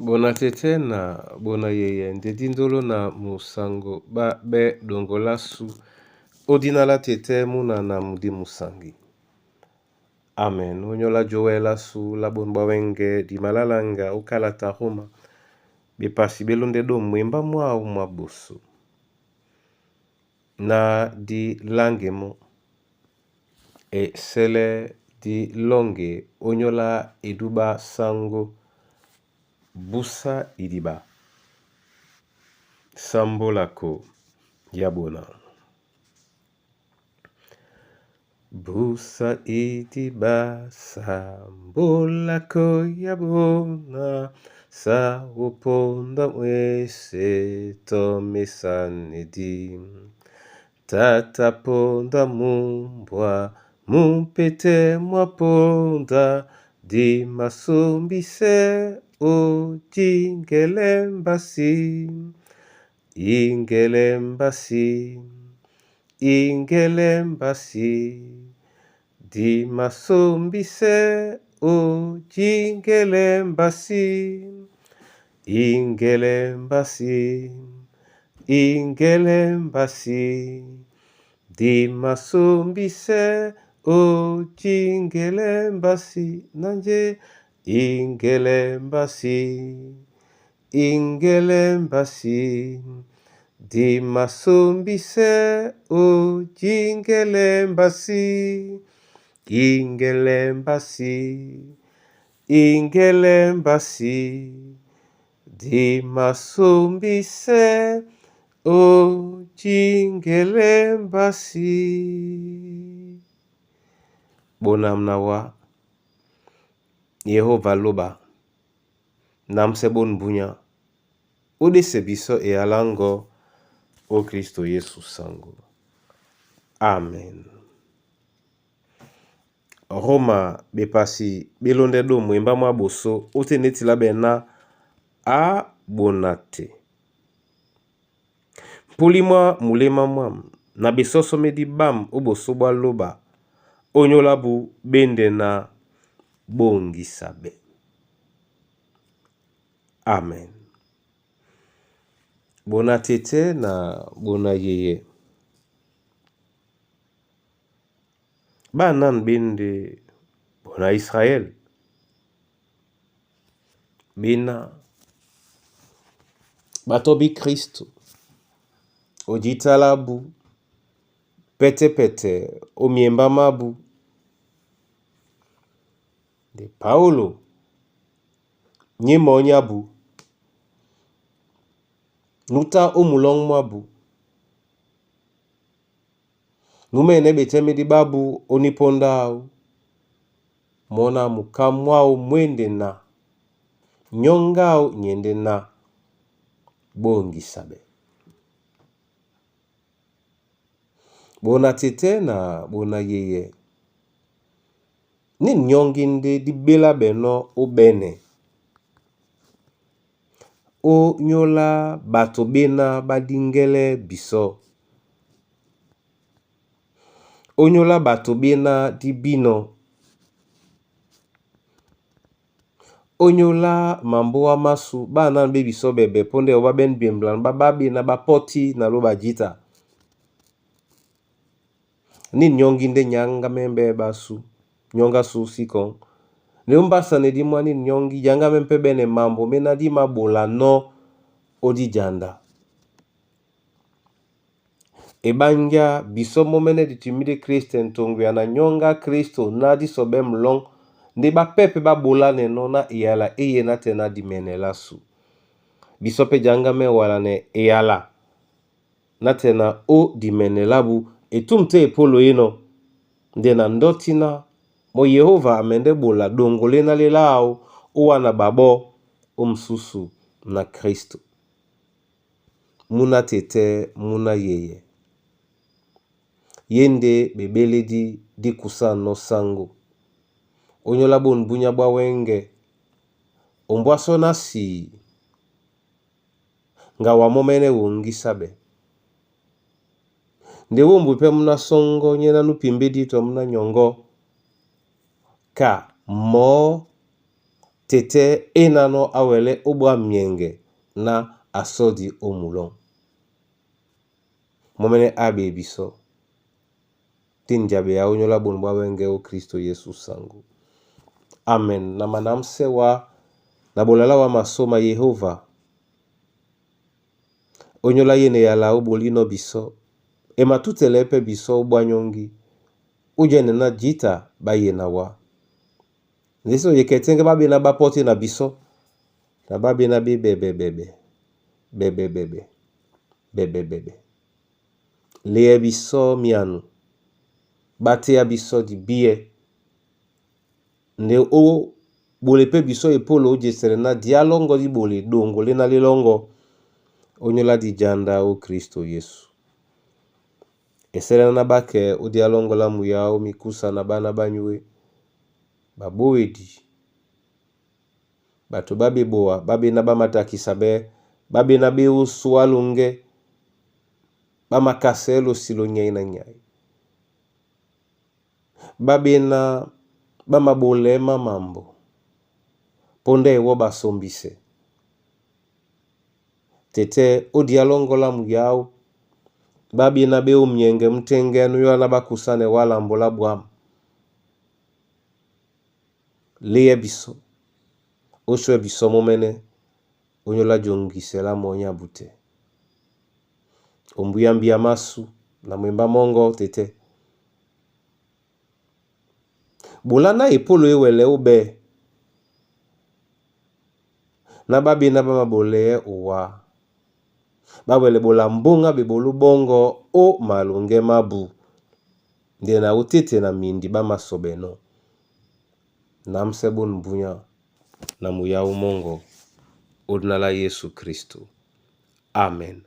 Bona tete na bona yeye ndedi ndolo na musango ba be dongola su odinala tete muna na mudi musangi. Amen. Onyola joela su la bonba wenge di malalanga ukala tahoma. Bepasi belonde do mwemba mwa busu. Na di langemo e sele di longe onyola eduba sango busa idiba. Sambolako yabona. Busa idiba sambolako yabona. Sa uponda mwese tome sanedi. Tata ponda mumbwa mumpete mwaponda. Di masumbise o jingelembasi. Ingelembasi. Ingelembasi. Di masumbise o jingelembasi. Ingelembasi. Ingelembasi. Di masumbise o jingelembasi. Nanje ingelembasi. Ingelembasi. Di masumbise o jingelembasi. Ingelembasi. Ingelembasi. Di masumbise o jingelembasi. Bonamnawa Yehova loba namsebon bunya ode sebiso e alango o Kristo Yesu sango. Amen. Roma bepasi belonde do mwemba mwa boso ote netila bena a bonate. Pulimwa mulema mwam na besoso medi bam oboso bwa loba onyola bu bende na bongi sabe. Amen. Bona tete na bona yeye. Ba nan bende bona Israel. Bina batobi Kristo. Ojitalabu. Pete pete omiemba mabu. De Paulo. Nyemo nyabu. Nuta omulong mwabu. Numene betemedi babu onipondao. Mona mukamwao mwende na. Nyongao nyende na. Bongi sabe. Bona tete na bona yeye. Ni nyonginde di bela beno o bene. O nyola bato bena badingele biso. O nyola bato bena di bino. O nyola mambo wa masu ba nan be biso bebe ponde oba ben biemblan ba babi na ba poti na lo bajita. Ni nyonginde nyanga membe basu. Nyonga su sikon. Ne umbasa ne di mwani nyongi yanga mempe bene mambo mena di mabola no odi janda. Ebanja biso momene di timide Kristen tongu ya na nyonga Kristo na di sobe mlong. Nde ba pepe ba bola ne nona iyala eye na tena di menela su. Biso pe janga me wala ne iyala. Na tena o di menela bu etumte epolo ino. Nde na ndotina mo Yehova amende bola dongole na lelao uwa na babo umsusu na Kristo. Muna tete muna yeye. Yende bebele di kusano sango. Onyola bon bunya bwa wenge. Ombwaso nasi. Nga wamomene wongi sabe. Nde wombu pe muna songo nyena nupimbe dito muna nyongo. Ka mo tete enano awele obwa mienge na asodi omulon. Momene abe biso. Tinjabe ya onyola bonbwa wenge o Kristo Yesu sangu. Amen. Na manamse wa na bolala wa masoma Yehova. Onyola yene yala obolino biso. Ema tutelepe biso obwanyongi. Ujene na jita ba yena wa. Niso yeketenge babi na bapoti na biso. Na babi na bebe. Leye biso mianu. Bate ya biso di biye. Ne o bole pe biso epolo oje serena dialongo di bole dongo le na lilongo. Onyola di janda o Kristo Yesu. Eserena na bake o dialongo la muya o mikusa na bana banyue. Baboedi. Bato babi boa. Babi na bamataki sabe. Babi na be o swalunge. Bamakaselo silo nyai na nyai. Babi na bamabole mamambo. Ponde wo basombise. Tete o dialongo la muyao. Babi na be o mnyenge mtenge nuyo na bakusane wala mbola buam. Leye biso. Oswe biso momene. Onyola jongise la monya bute. Ombuyambia masu. Na mwemba mongo tete. Bulana epolo ewele ube. Na babi na bamabole uwa. Bawele bola mbonga bebolu bongo o malunge mabu. Ndena utete na mindi bama sobeno. Namsebun mbunya na muya umongo. Odnala Yesu Kristo. Amen.